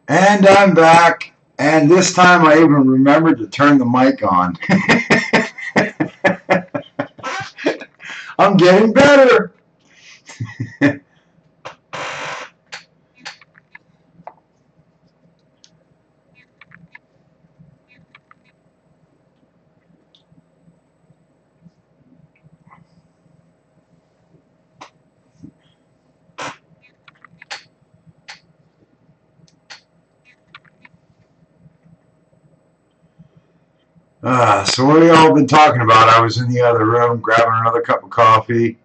And I'm back. And this time I even remembered to turn the mic on. I'm getting better. So what have y'all been talking about? I was in the other room grabbing another cup of coffee.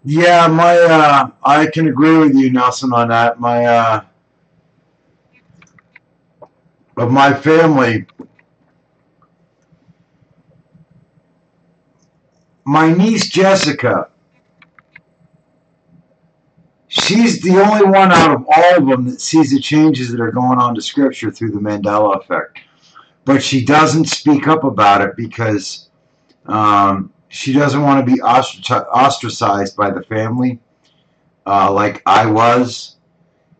Yeah, I can agree with you, Nelson, on that. Of my family, my niece Jessica, she's the only one out of all of them that sees the changes that are going on to Scripture through the Mandela effect. But she doesn't speak up about it because she doesn't want to be ostracized by the family like I was.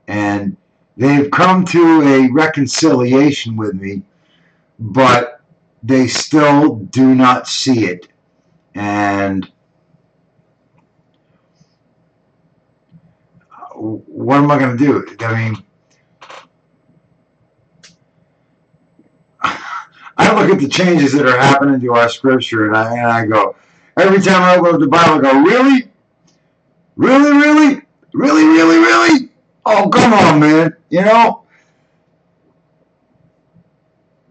And they've come to a reconciliation with me, but they still do not see it. And what am I going to do? I mean, I look at the changes that are happening to our scripture, and I go, every time I open up the Bible, I go, really? Really, really? Really, really, really? Oh, come on, man. You know,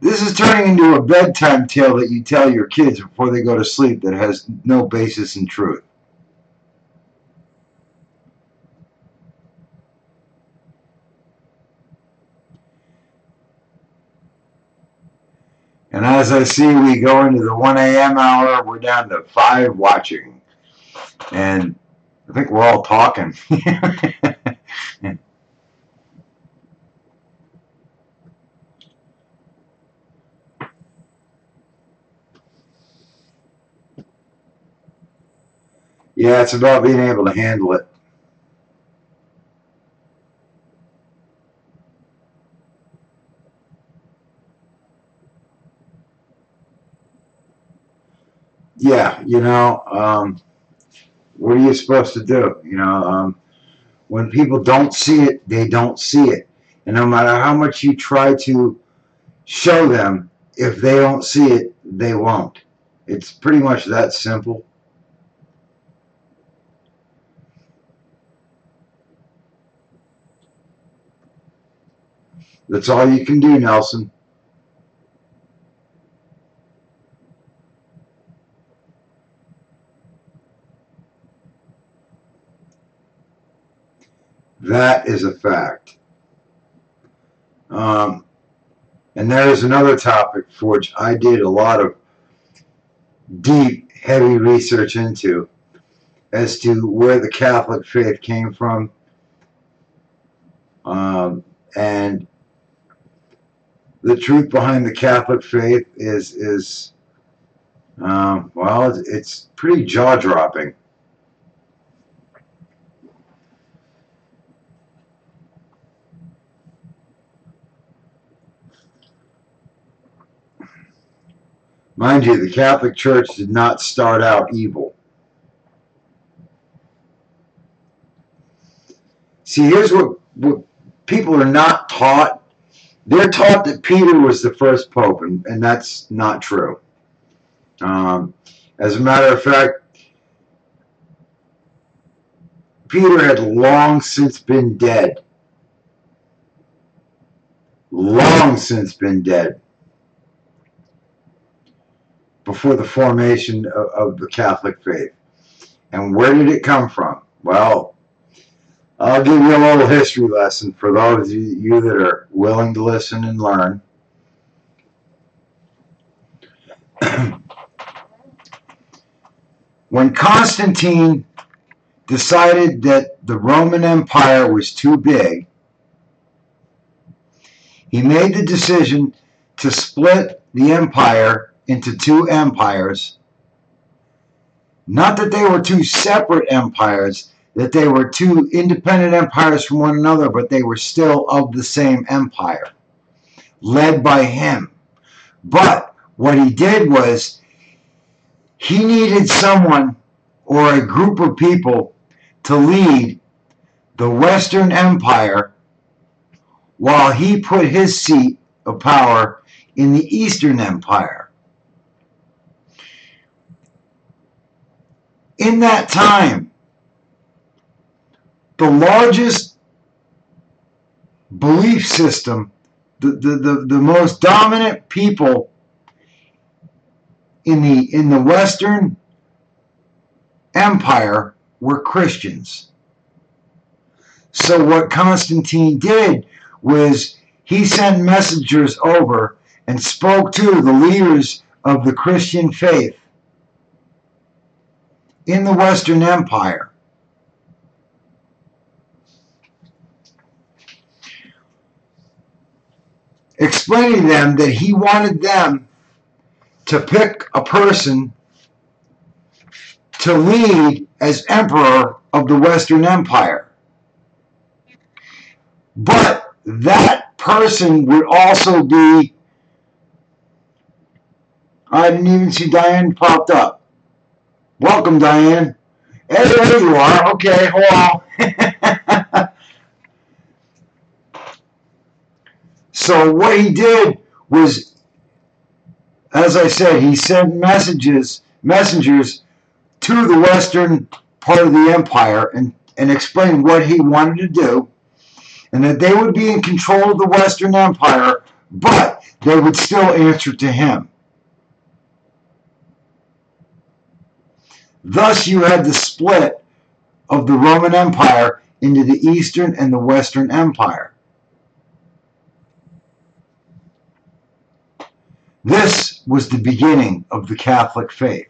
this is turning into a bedtime tale that you tell your kids before they go to sleep that has no basis in truth. And as I see we go into the 1 a.m. hour, we're down to 5 watching. And I think we're all talking. Yeah, it's about being able to handle it. Yeah, what are you supposed to do? When people don't see it, they don't see it. And no matter how much you try to show them, if they don't see it, they won't. It's pretty much that simple. That's all you can do, Nelson. That is a fact. And there is another topic for which I did a lot of deep, heavy research into as to where the Catholic faith came from. And the truth behind the Catholic faith is well, it's pretty jaw-dropping. Mind you, the Catholic Church did not start out evil. See, here's what people are not taught. They're taught that Peter was the first pope, and that's not true. As a matter of fact, Peter had long since been dead. Long since been dead. Before the formation of the Catholic faith. And where did it come from? Well, I'll give you a little history lesson for those of you that are willing to listen and learn. When Constantine decided that the Roman Empire was too big, he made the decision to split the empire into two empires. Not that they were two separate empires, that they were two independent empires from one another, but they were still of the same empire, led by him. But what he did was, he needed someone or a group of people to lead the Western Empire while he put his seat of power in the Eastern Empire. In that time, the largest belief system, the most dominant people in the Western Empire were Christians. So what Constantine did was he sent messengers over and spoke to the leaders of the Christian faith in the Western Empire. Explaining to them that he wanted them to pick a person to lead as emperor of the Western Empire. But that person would also be, I didn't even see Diane popped up. Welcome, Diane. Hey, there you are. Okay, hold on. So what he did was, as I said, he sent messengers to the western part of the empire and explained what he wanted to do, and that they would be in control of the Western Empire, but they would still answer to him. Thus you had the split of the Roman Empire into the Eastern and the Western Empire. This was the beginning of the Catholic faith.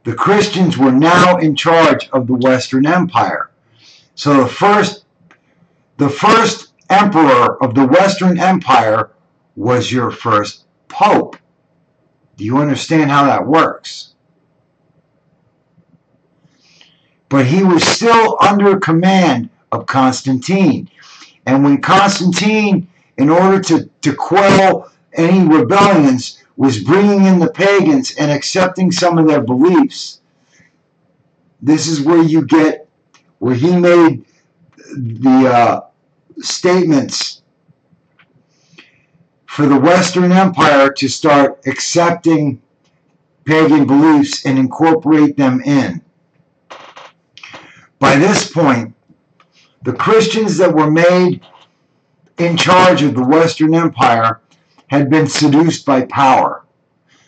The Christians were now in charge of the Western Empire. So the first emperor of the Western Empire was your first pope. Do you understand how that works? But he was still under command of Constantine. And when Constantine, in order to quell any rebellions, was bringing in the pagans and accepting some of their beliefs, this is where you get, where he made the statements for the Western Empire to start accepting pagan beliefs and incorporate them in. By this point, the Christians that were made in charge of the Western Empire had been seduced by power.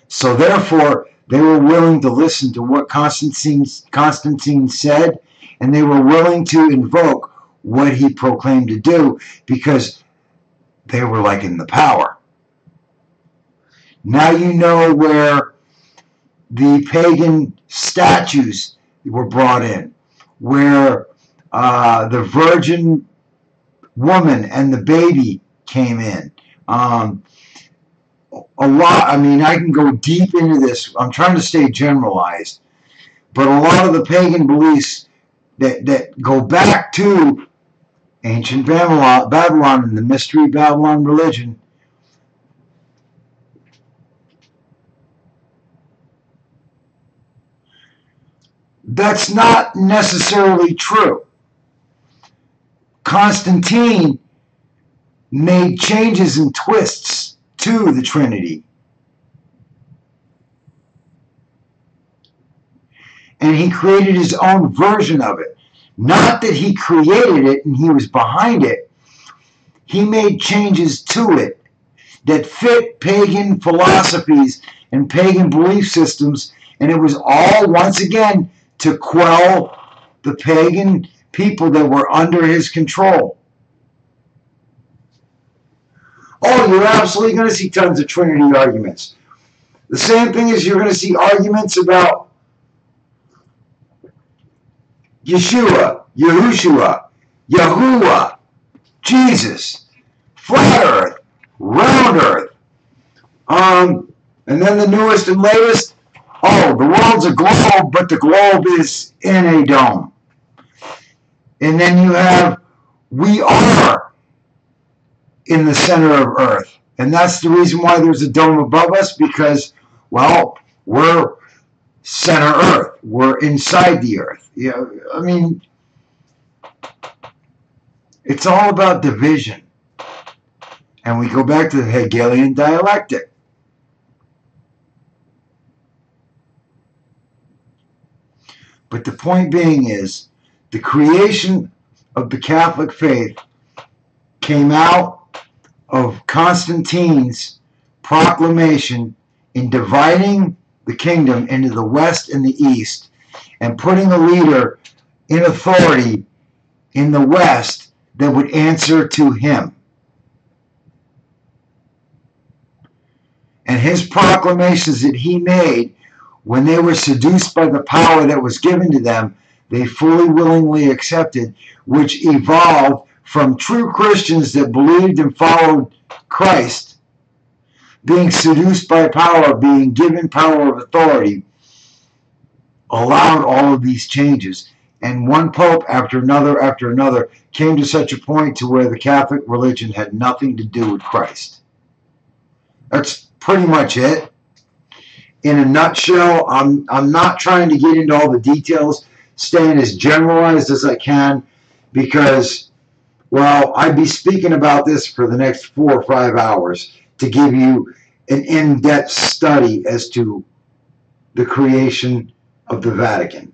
So therefore, they were willing to listen to what Constantine said, and they were willing to invoke what he proclaimed to do, because they were like in the power. Now you know where the pagan statues were brought in, where the virgin woman and the baby came in. A lot, I mean, I can go deep into this. I'm trying to stay generalized. But a lot of the pagan beliefs that go back to ancient Babylon and the mystery Babylon religion, that's not necessarily true. Constantine made changes and twists to the Trinity. And he created his own version of it. Not that he created it and he was behind it. He made changes to it that fit pagan philosophies and pagan belief systems, and it was all, once again, to quell the pagan people that were under his control. Oh, you're absolutely going to see tons of Trinity arguments. The same thing as you're going to see arguments about Yeshua, Yahushua, Yahuwah, Jesus, flat earth, round earth. And then the newest and latest, oh, the world's a globe, but the globe is in a dome. And then you have, we are in the center of earth. And that's the reason why there's a dome above us, because, well, we're center earth. We're inside the earth. Yeah, I mean, it's all about division. And we go back to the Hegelian dialectic. But the point being is, the creation of the Catholic faith came out of Constantine's proclamation in dividing the kingdom into the West and the East, and putting a leader in authority in the West that would answer to him. And his proclamations that he made, when they were seduced by the power that was given to them, they fully willingly accepted, which evolved from true Christians that believed and followed Christ, being seduced by power, being given power of authority, allowed all of these changes. And one pope after another came to such a point to where the Catholic religion had nothing to do with Christ. That's pretty much it. In a nutshell, I'm not trying to get into all the details, staying as generalized as I can, because, well, I'd be speaking about this for the next 4 or 5 hours to give you an in-depth study as to the creation of the Vatican.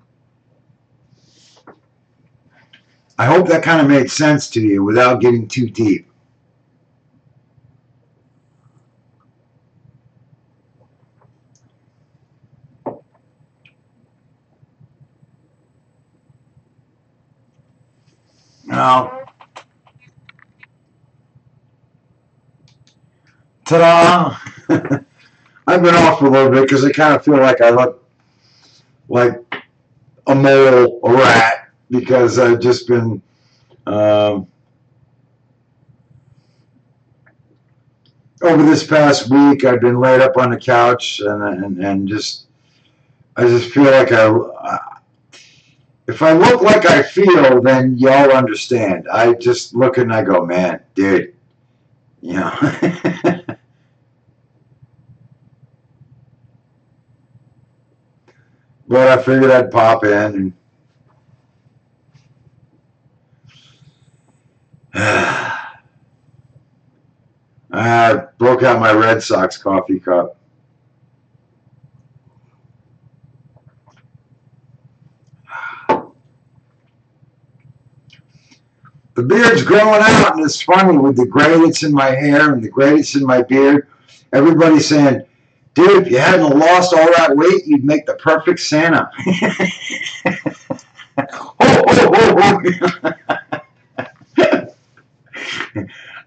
I hope that kind of made sense to you without getting too deep. Now, ta-da! I've been off for a little bit because I kind of feel like I look like a mole, a rat, because I've just been over this past week. I've been laid up on the couch and just I just feel like if I look like I feel, then y'all understand. I just look and I go, man, dude, you know. But I figured I'd pop in and I broke out my Red Sox coffee cup. The beard's growing out, and it's funny with the gray that's in my hair and the gray that's in my beard. Everybody's saying, dude, if you hadn't lost all that weight, you'd make the perfect Santa.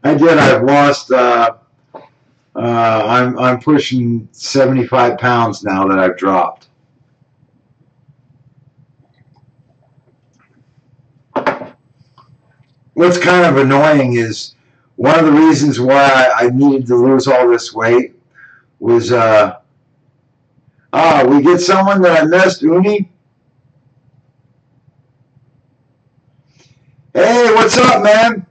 I did. I've lost, I'm pushing 75 pounds now that I've dropped. What's kind of annoying is one of the reasons why I needed to lose all this weight was, we get someone that I missed, Uni. Hey, what's up, man?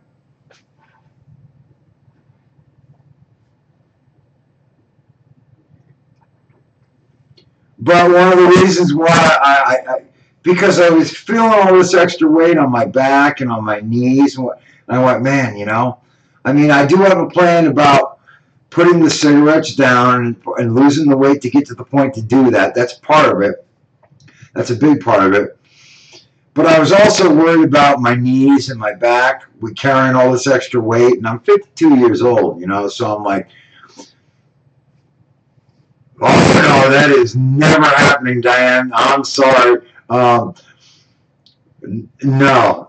But one of the reasons why because I was feeling all this extra weight on my back and on my knees, and I went, man, you know, I mean, I do have a plan about putting the cigarettes down and losing the weight to get to the point to do that. That's part of it. That's a big part of it. But I was also worried about my knees and my back with carrying all this extra weight, and I'm 52 years old, you know, so I'm like, oh, no, that is never happening, Diane. I'm sorry. No,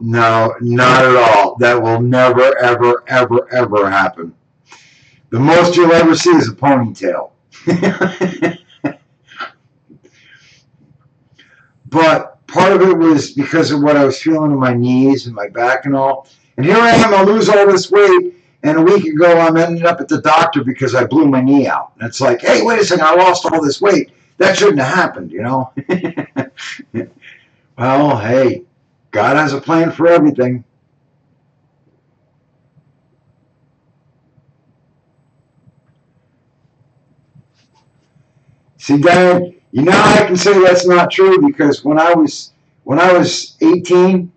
not at all. That will never, ever, ever, ever happen. The most you'll ever see is a ponytail. But part of it was because of what I was feeling in my knees and my back and all. And here I am, I lose all this weight, and a week ago I'm ending up at the doctor because I blew my knee out. And it's like, hey, wait a second, I lost all this weight. That shouldn't have happened, you know? Well, hey, God has a plan for everything. See, Dad, you know I can say that's not true because when I was 18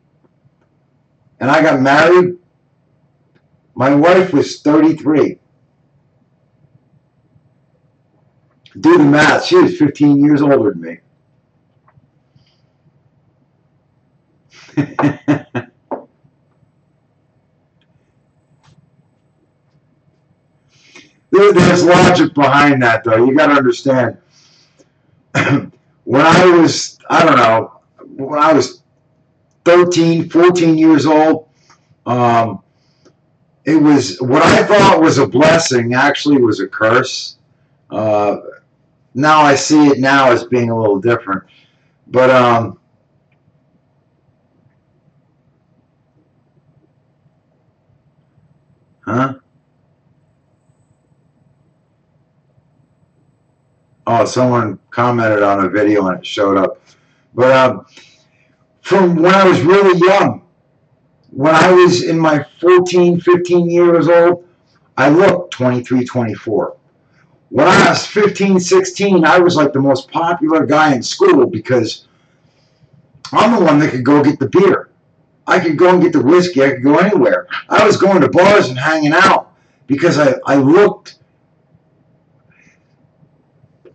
and I got married, my wife was 33. Do the math. She was 15 years older than me. There's logic behind that, though. You got to understand. When I was, I don't know, when I was 13, 14 years old, it was what I thought was a blessing actually was a curse. Now I see it now as being a little different. But huh? Oh, someone commented on a video and it showed up. But from when I was really young, when I was in my 14, 15 years old, I looked 23, 24. When I was 15, 16, I was like the most popular guy in school because I'm the one that could go get the beer. I could go and get the whiskey. I could go anywhere. I was going to bars and hanging out because I looked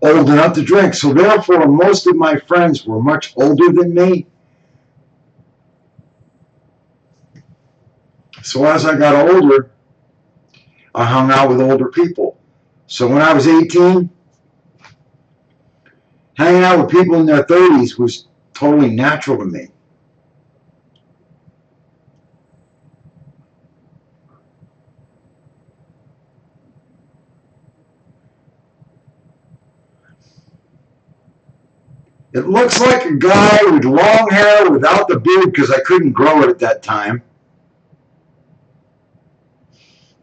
old enough to drink. So therefore, most of my friends were much older than me. So as I got older, I hung out with older people. So when I was 18, hanging out with people in their 30s was totally natural to me. It looks like a guy with long hair without the beard because I couldn't grow it at that time.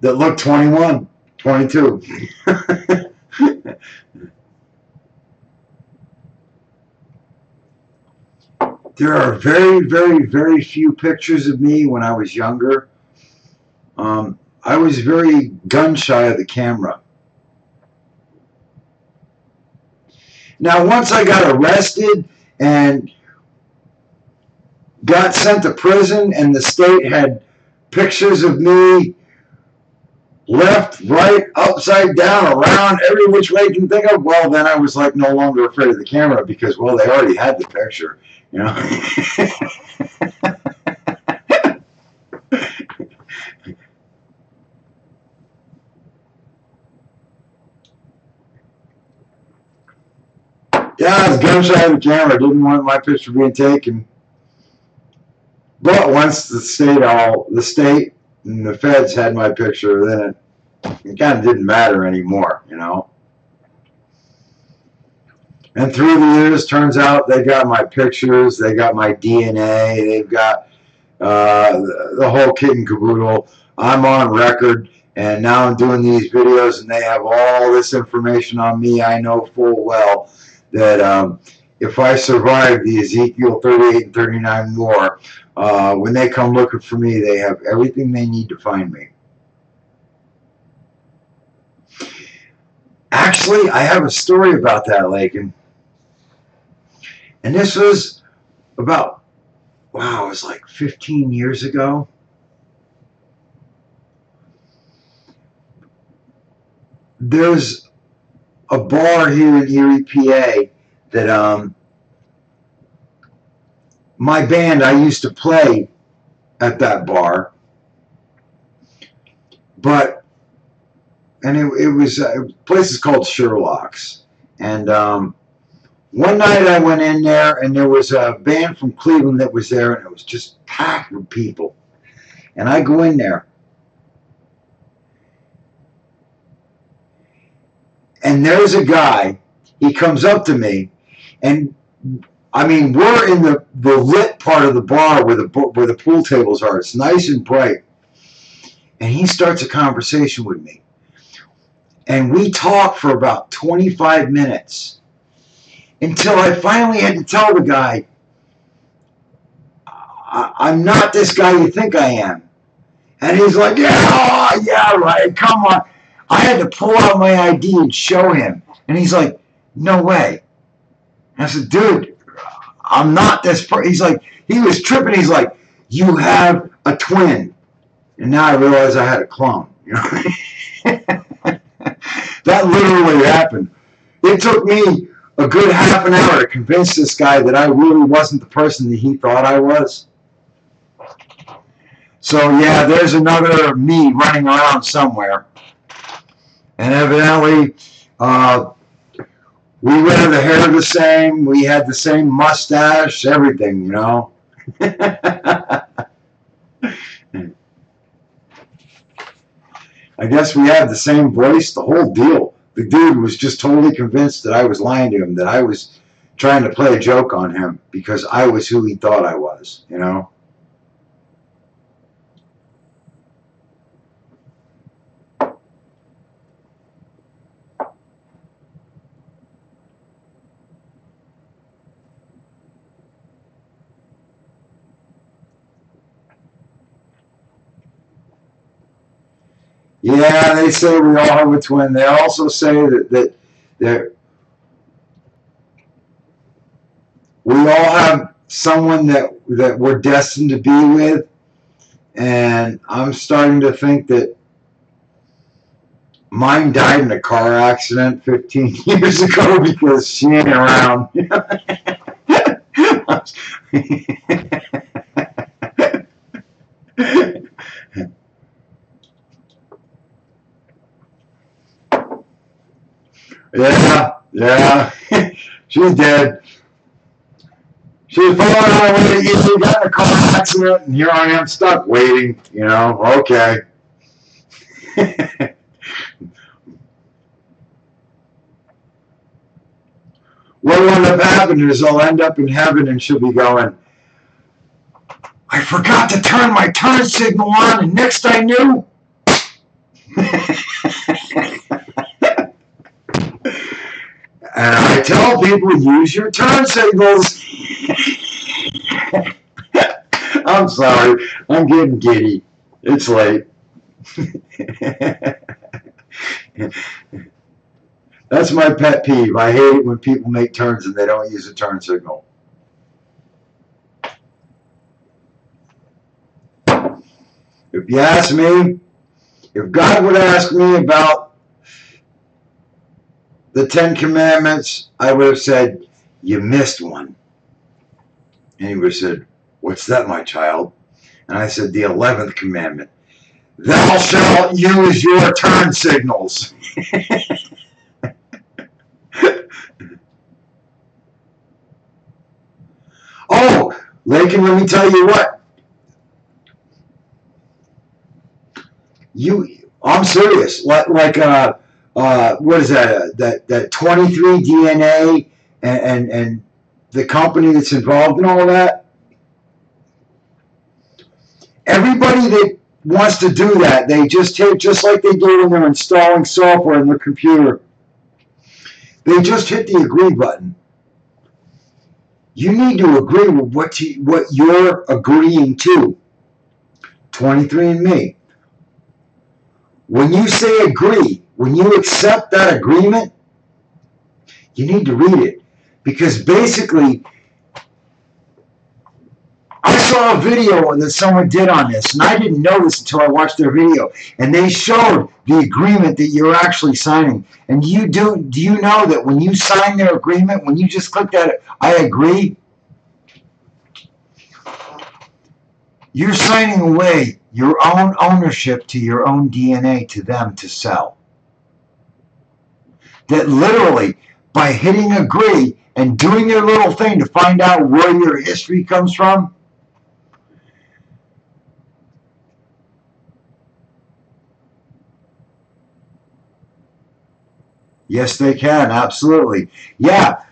That looked 21, 22. There are very, very, very few pictures of me when I was younger. I was very gun shy of the camera. Now, once I got arrested and got sent to prison and the state had pictures of me left, right, upside down, around, every which way you can think of, well, then I was like no longer afraid of the camera because, well, they already had the picture, you know. Yeah, I was gun shy of the camera, didn't want my picture being taken. But once the state and the feds had my picture, then it kind of didn't matter anymore, you know. And through the years, turns out they got my pictures, they got my DNA, they've got the whole kit and caboodle. I'm on record, and now I'm doing these videos, and they have all this information on me. I know full well that if I survive the Ezekiel 38 and 39 war, when they come looking for me, they have everything they need to find me. Actually, I have a story about that, Lakin. And this was about, wow, it was like 15 years ago. There's a bar here in Erie, PA that my band, I used to play at that bar. But, and it was, the place is called Sherlock's. And one night I went in there and there was a band from Cleveland that was there and it was just packed with people. And I go in there. And there's a guy, he comes up to me and I mean, we're in the lit part of the bar where the pool tables are. It's nice and bright. And he starts a conversation with me. And we talk for about 25 minutes until I finally had to tell the guy, I'm not this guy you think I am. And he's like, yeah, right, come on. I had to pull out my ID and show him. And he's like, no way. And I said, dude, I'm not this person. He's like, he was tripping. He's like, you have a twin. And now I realize I had a clone. You know? That literally happened. It took me a good half an hour to convince this guy that I really wasn't the person that he thought I was. So yeah, there's another me running around somewhere. And evidently, we wear the hair the same, we had the same mustache, everything, you know. I guess we had the same voice, the whole deal. The dude was just totally convinced that I was lying to him, that I was trying to play a joke on him because I was who he thought I was, you know. Yeah, they say we all have a twin. They also say that we all have someone that we're destined to be with, and I'm starting to think that mine died in a car accident 15 years ago because she ain't around. Yeah, she's dead. She was falling on the way to get me, got in a car accident, and here I am stuck waiting, you know, okay. What will end up happening is I'll end up in heaven and she'll be going, I forgot to turn my turn signal on, and next I knew. And I tell people, use your turn signals. I'm sorry, I'm getting giddy. It's late. That's my pet peeve. I hate it when people make turns and they don't use a turn signal. If you ask me, if God would ask me about the 10 Commandments, I would have said, you missed one. And he would have said, what's that, my child? And I said, the 11th commandment. Thou shalt use your turn signals. Oh, Lakin, let me tell you what. I'm serious. Like what is that? That 23 DNA and the company that's involved in all of that. Everybody that wants to do that, they just hit, just like they do when they're installing software in their computer. They just hit the agree button. You need to agree with what you're agreeing to. 23andMe. When you say agree, when you accept that agreement, you need to read it. Because basically, I saw a video that someone did on this, and I didn't know this until I watched their video. And they showed the agreement that you're actually signing. And do you know that when you sign their agreement, when you just click that, I agree, you're signing away your own ownership to your own DNA to them to sell. That literally, by hitting agree and doing your little thing to find out where your history comes from, yes, they can, absolutely. Yeah,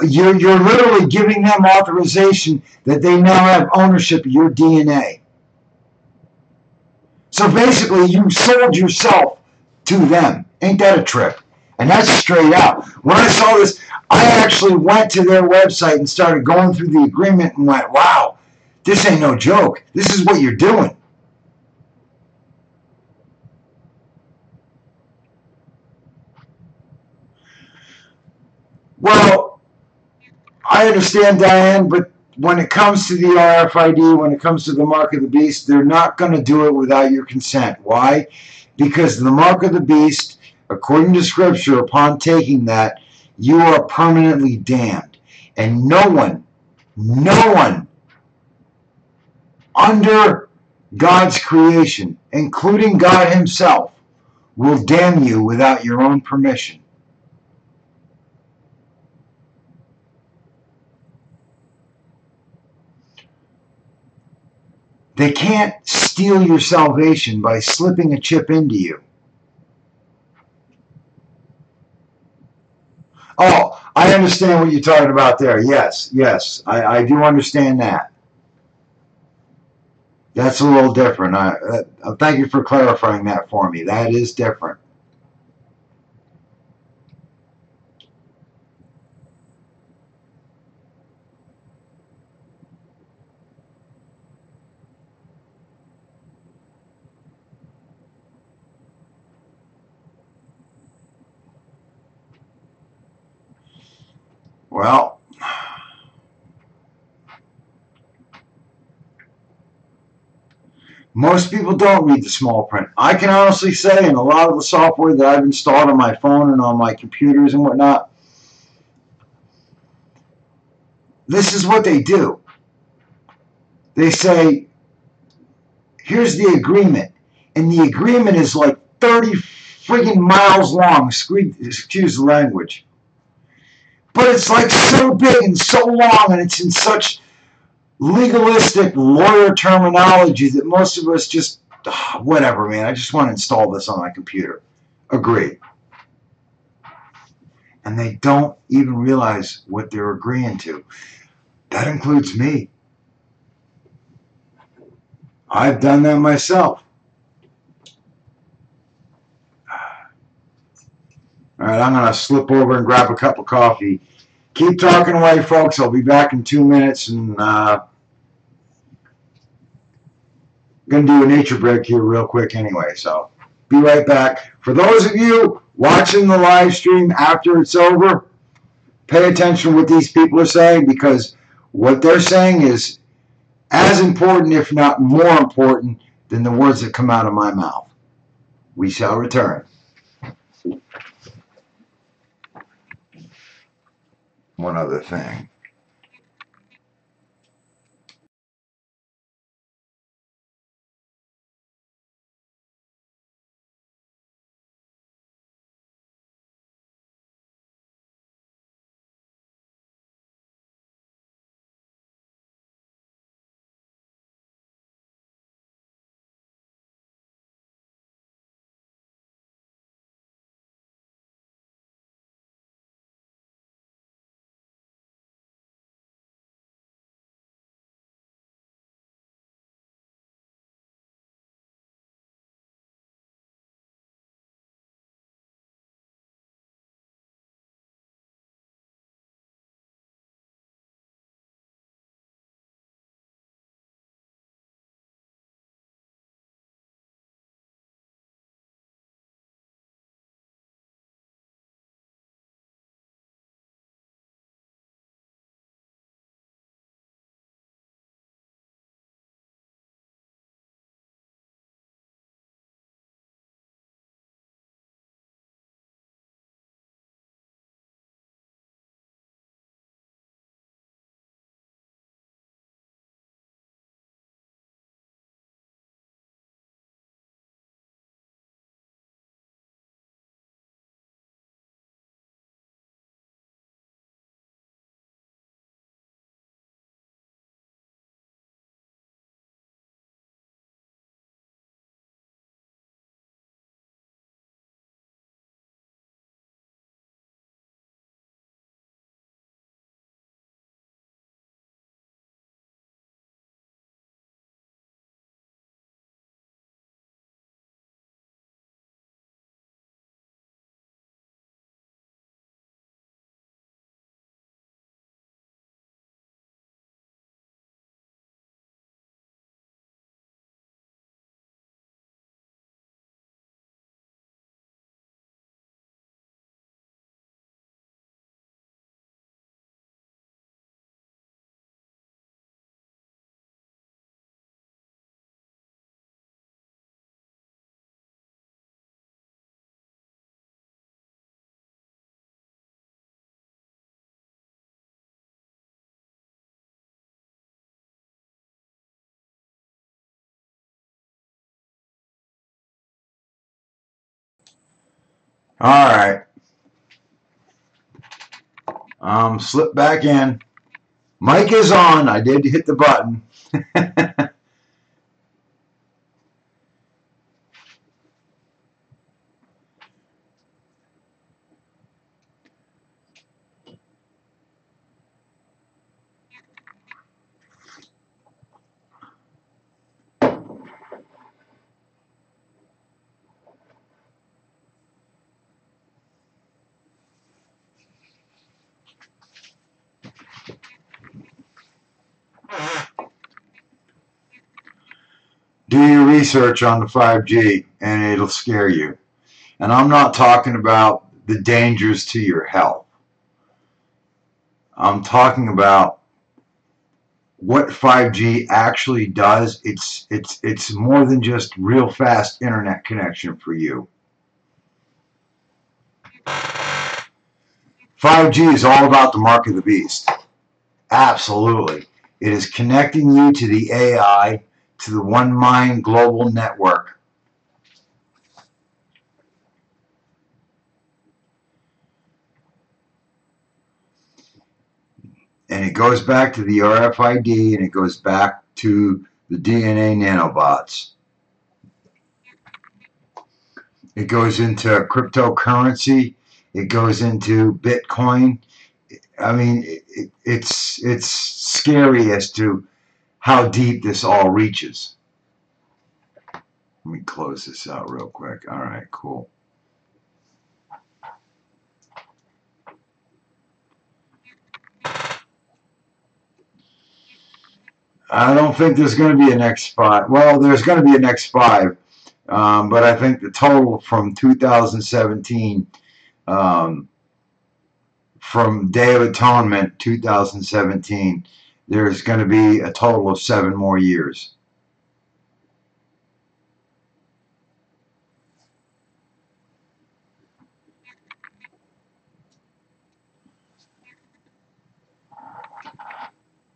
you're literally giving them authorization that they now have ownership of your DNA. So basically, you sold yourself to them. Ain't that a trip? And that's straight out. When I saw this, I actually went to their website and started going through the agreement and went, wow, this ain't no joke. This is what you're doing. Well, I understand, Diane, but when it comes to the RFID, when it comes to the mark of the beast, they're not going to do it without your consent. Why? Because the mark of the beast, according to Scripture, upon taking that, you are permanently damned. And no one under God's creation, including God Himself, will damn you without your own permission. They can't steal your salvation by slipping a chip into you. Oh, I understand what you're talking about there. Yes, yes, I do understand that. That's a little different. Thank you for clarifying that for me. That is different. Well, most people don't read the small print. I can honestly say, in a lot of the software that I've installed on my phone and on my computers and whatnot, this is what they do. They say, here's the agreement. And the agreement is like 30 friggin' miles long. Excuse the language. But it's like so big and so long, and it's in such legalistic lawyer terminology that most of us just, whatever, man, I just want to install this on my computer. Agree. And they don't even realize what they're agreeing to. That includes me. I've done that myself. All right, I'm going to slip over and grab a cup of coffee. Keep talking away, folks. I'll be back in 2 minutes, and going to do a nature break here real quick anyway, so be right back. For those of you watching the live stream after it's over, pay attention to what these people are saying, because what they're saying is as important, if not more important, than the words that come out of my mouth. We shall return. One other thing. All right. Slip back in. Mic is on. I did hit the button. Do your research on the 5G and it'll scare you. And I'm not talking about the dangers to your health. I'm talking about what 5G actually does. It's more than just real fast internet connection for you. 5G is all about the mark of the beast. Absolutely. It is connecting you to the AI, to the one mind global network. And it goes back to the RFID, and it goes back to the DNA nanobots. It goes into cryptocurrency. It goes into Bitcoin. I mean, it's scary as to how deep this all reaches. Let me close this out real quick. All right, cool. I don't think there's going to be an X5. Well, there's going to be an X5, but I think the total from 2017, from Day of Atonement 2017, there's going to be a total of 7 more years.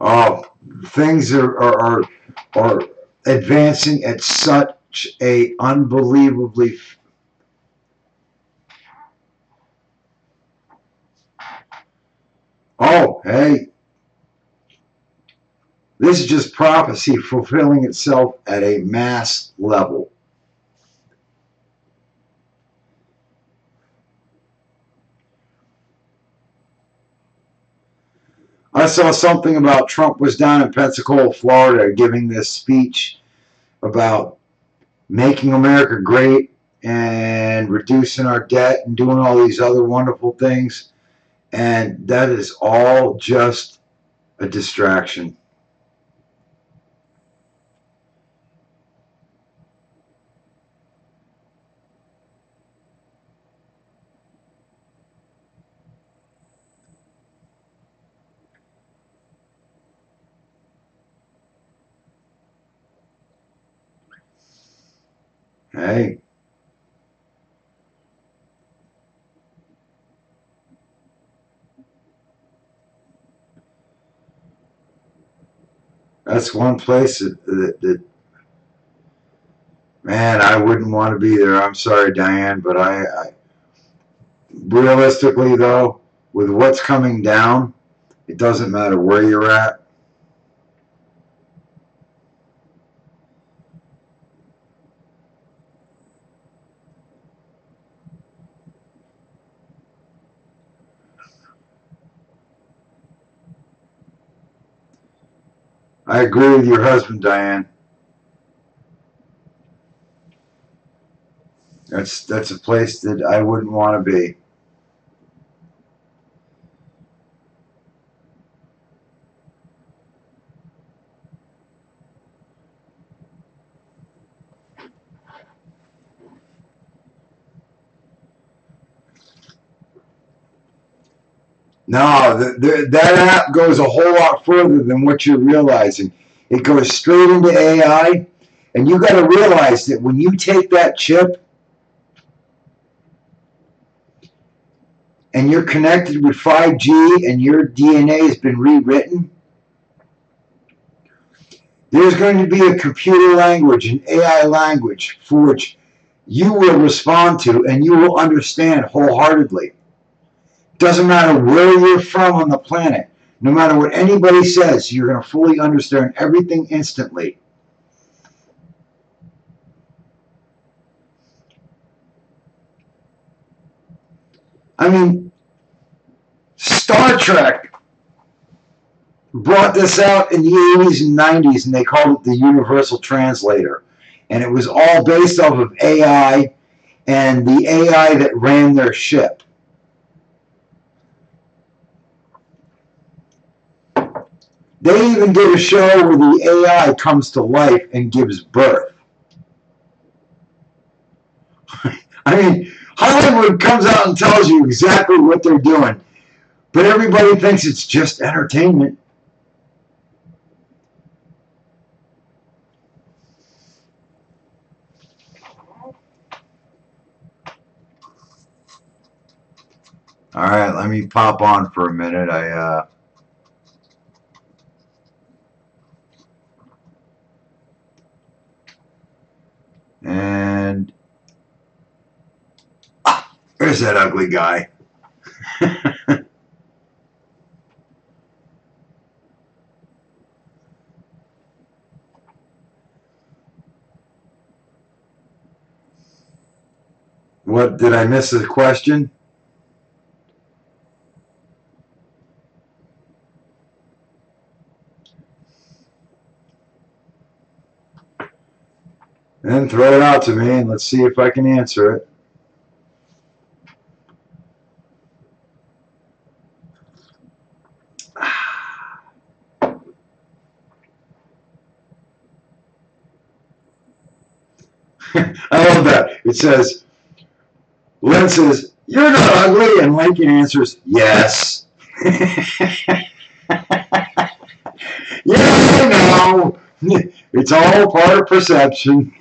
Oh, things are advancing at such a unbelievably. Oh, hey, this is just prophecy fulfilling itself at a mass level. I saw something about Trump was down in Pensacola, Florida, giving this speech about making America great and reducing our debt and doing all these other wonderful things. And that is all just a distraction. Hey, that's one place that man, I wouldn't want to be there. I'm sorry, Diane, but I realistically though, with what's coming down, it doesn't matter where you're at. I agree with your husband, Diane. That's a place that I wouldn't want to be. No, that app goes a whole lot further than what you're realizing. It goes straight into AI, and you got to realize that when you take that chip and you're connected with 5G and your DNA has been rewritten, there's going to be a computer language, an AI language, for which you will respond to and you will understand wholeheartedly. Doesn't matter where you're from on the planet. No matter what anybody says, you're going to fully understand everything instantly. I mean, Star Trek brought this out in the 80s and 90s, and they called it the Universal Translator. And it was all based off of AI and the AI that ran their ship. They even did a show where the AI comes to life and gives birth. I mean, Hollywood comes out and tells you exactly what they're doing, but everybody thinks it's just entertainment. All right, let me pop on for a minute. And there's that ugly guy. What, did I miss a question? Then throw it out to me and let's see if I can answer it. I love that. It says, Len says, "You're not ugly," and Lincoln answers, "Yes." Yeah, I know. It's all part of perception.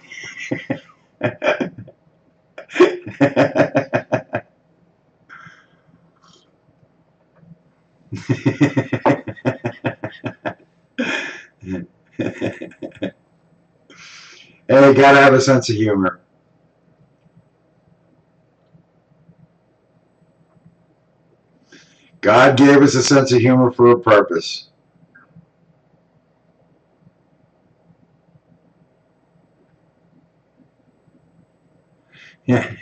Hey, gotta have a sense of humor. God gave us a sense of humor for a purpose. Yeah.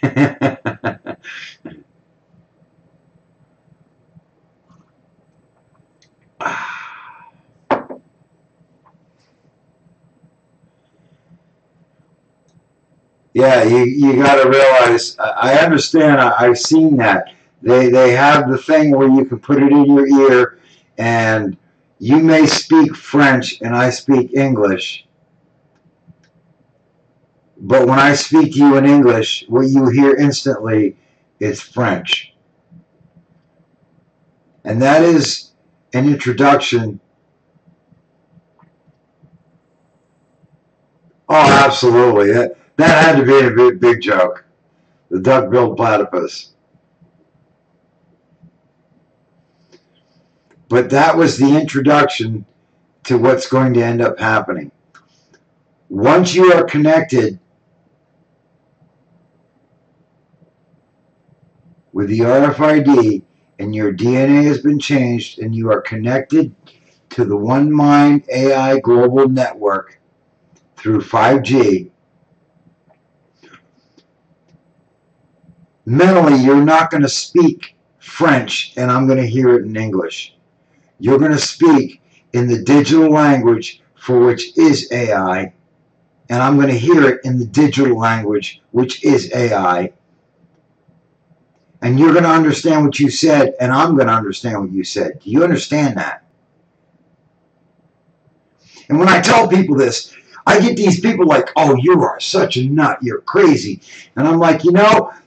Yeah, you got to realize. I understand. I've seen that. They have the thing where you can put it in your ear, and you may speak French and I speak English, but when I speak to you in English, what you hear instantly is French, and that is an introduction. Oh, absolutely. That had to be a big joke. The duck-billed platypus. But that was the introduction to what's going to end up happening. Once you are connected with the RFID and your DNA has been changed and you are connected to the One Mind AI global network through 5G, mentally you're not going to speak French and I'm going to hear it in English. You're going to speak in the digital language for which is AI, and I'm going to hear it in the digital language which is AI. And you're going to understand what you said, and I'm going to understand what you said. Do you understand that? And when I tell people this, I get these people like, "Oh, you are such a nut. You're crazy." And I'm like,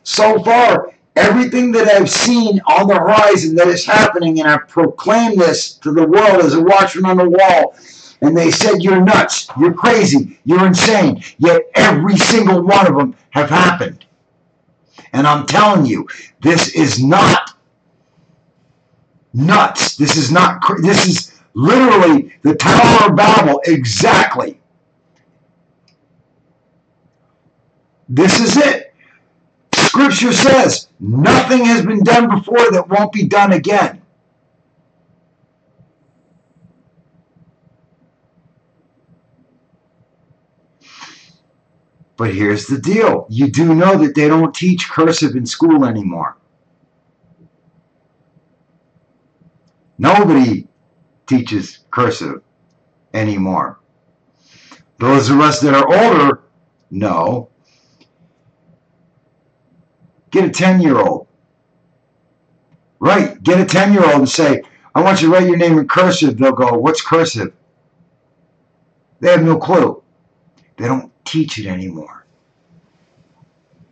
so far, everything that I've seen on the horizon that is happening, and I've proclaimed this to the world as a watchman on the wall, and they said, "You're nuts. You're crazy. You're insane." Yet every single one of them have happened. And I'm telling you, this is not nuts. This is literally the Tower of Babel. Exactly. This is it. Scripture says nothing has been done before that won't be done again. But here's the deal. You do know that they don't teach cursive in school anymore. Nobody teaches cursive anymore. Those of us that are older know. Get a 10-year-old. Right. Get a 10-year-old and say, I want you to write your name in cursive. They'll go, what's cursive? They have no clue. They don't teach it anymore.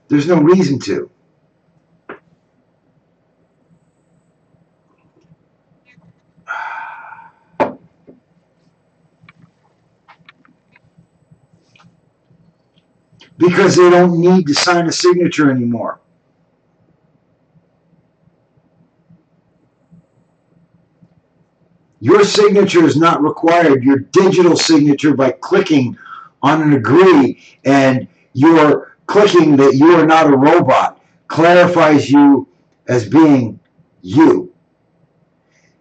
There's no reason to. Because they don't need to sign a signature anymore. Your signature is not required. Your digital signature by clicking on an agree and you're clicking that you are not a robot clarifies you as being you.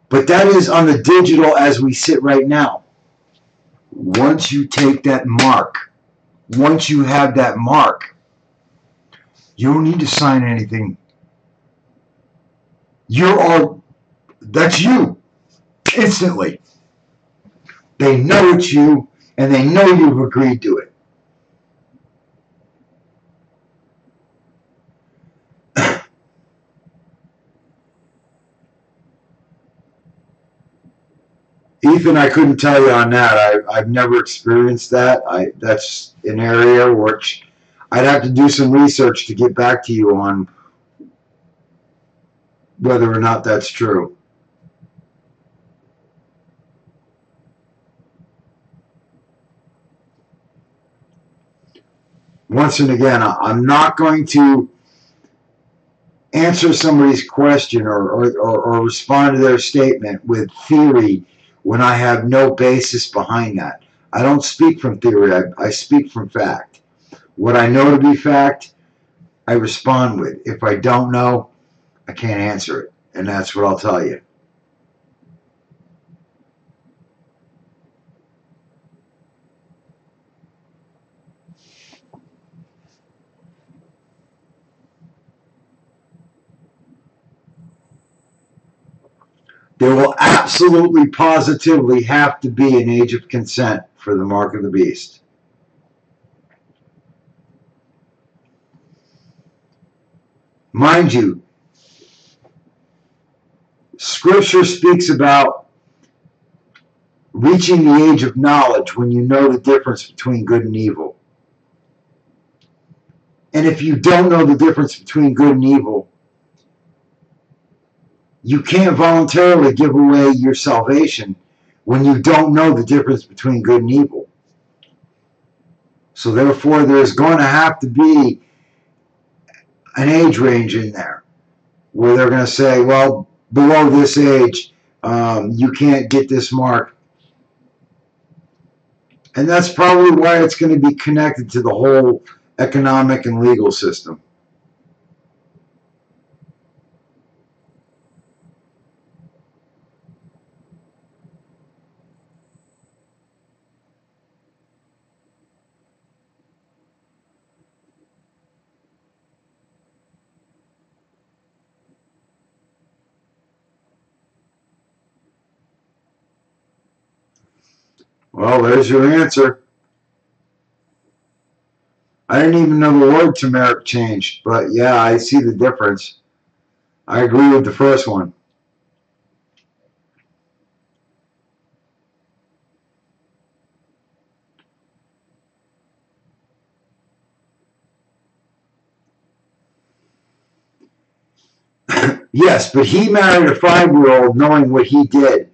But that is on the digital as we sit right now. Once you take that mark, once you have that mark, you don't need to sign anything. You're all, that's you, instantly. They know it's you, and they know you've agreed to it. Ethan, I couldn't tell you on that. I've never experienced that. That's an area which I'd have to do some research to get back to you on whether or not that's true. Once and again, I'm not going to answer somebody's question or respond to their statement with theory when I have no basis behind that. I don't speak from theory. I speak from fact. What I know to be fact, I respond with. If I don't know, I can't answer it. And that's what I'll tell you. There will absolutely, positively have to be an age of consent for the mark of the beast. Mind you, Scripture speaks about reaching the age of knowledge when you know the difference between good and evil. And if you don't know the difference between good and evil, you can't voluntarily give away your salvation when you don't know the difference between good and evil. So therefore, there's going to have to be an age range in there where they're going to say, well, below this age, you can't get this mark. And that's probably why it's going to be connected to the whole economic and legal system. Well, there's your answer. I didn't even know the word turmeric changed, but yeah, I see the difference. I agree with the first one. Yes, but he married a 5-year-old knowing what he did,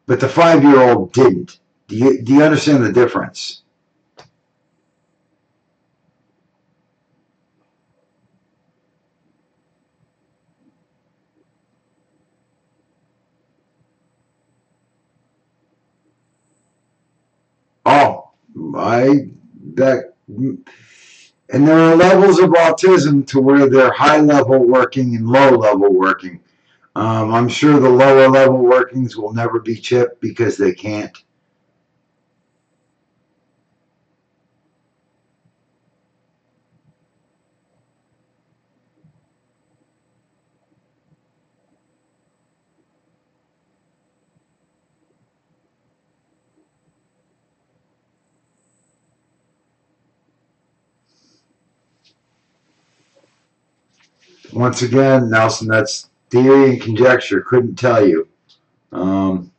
but the 5-year-old didn't. Do you understand the difference? Oh, that And there are levels of autism to where they're high level working and low level working. I'm sure the lower level workings will never be chipped because they can't. Once again, Nelson, that's theory and conjecture. Couldn't tell you. Um,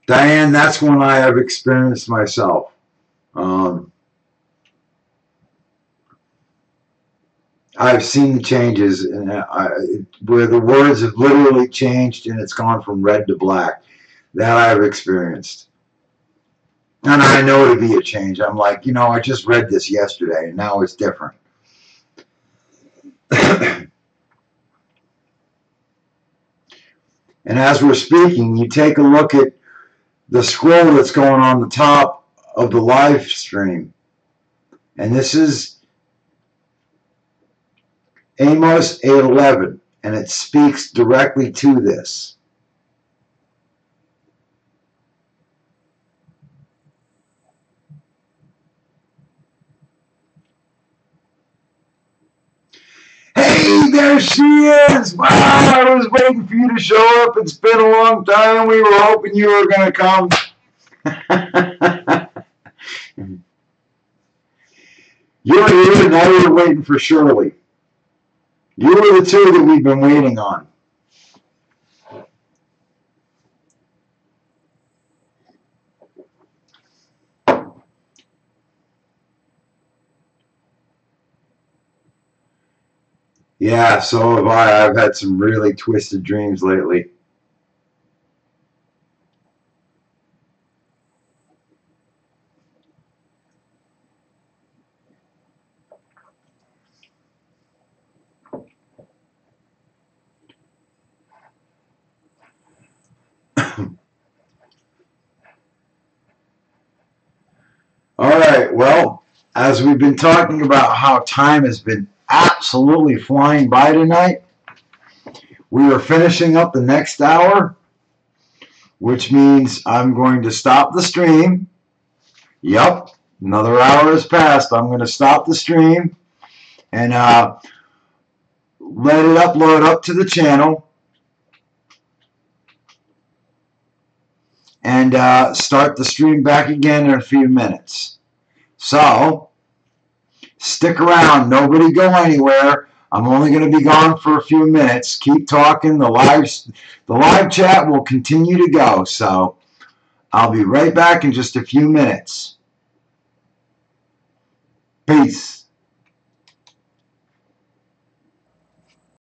Diane, that's one I have experienced myself. Um, I've seen the changes where the words have literally changed and it's gone from red to black. That I've experienced. And I know to be a change. I'm like, I just read this yesterday and now it's different. And as we're speaking, you take a look at the scroll that's going on the top of the live stream. And this is Amos 8:11, and it speaks directly to this. Hey, there she is! Wow, I was waiting for you to show up. It's been a long time. We were hoping you were going to come. You're here, now you're waiting for Shirley. You were the two that we've been waiting on. Yeah, so have I. I've had some really twisted dreams lately. All right, well, as we've been talking about how time has been absolutely flying by tonight, we are finishing up the next hour, which means I'm going to stop the stream. Yep, another hour has passed. I'm going to stop the stream and let it upload up to the channel and start the stream back again in a few minutes. So, stick around. Nobody go anywhere. I'm only going to be gone for a few minutes. Keep talking. The live chat will continue to go. So, I'll be right back in just a few minutes. Peace.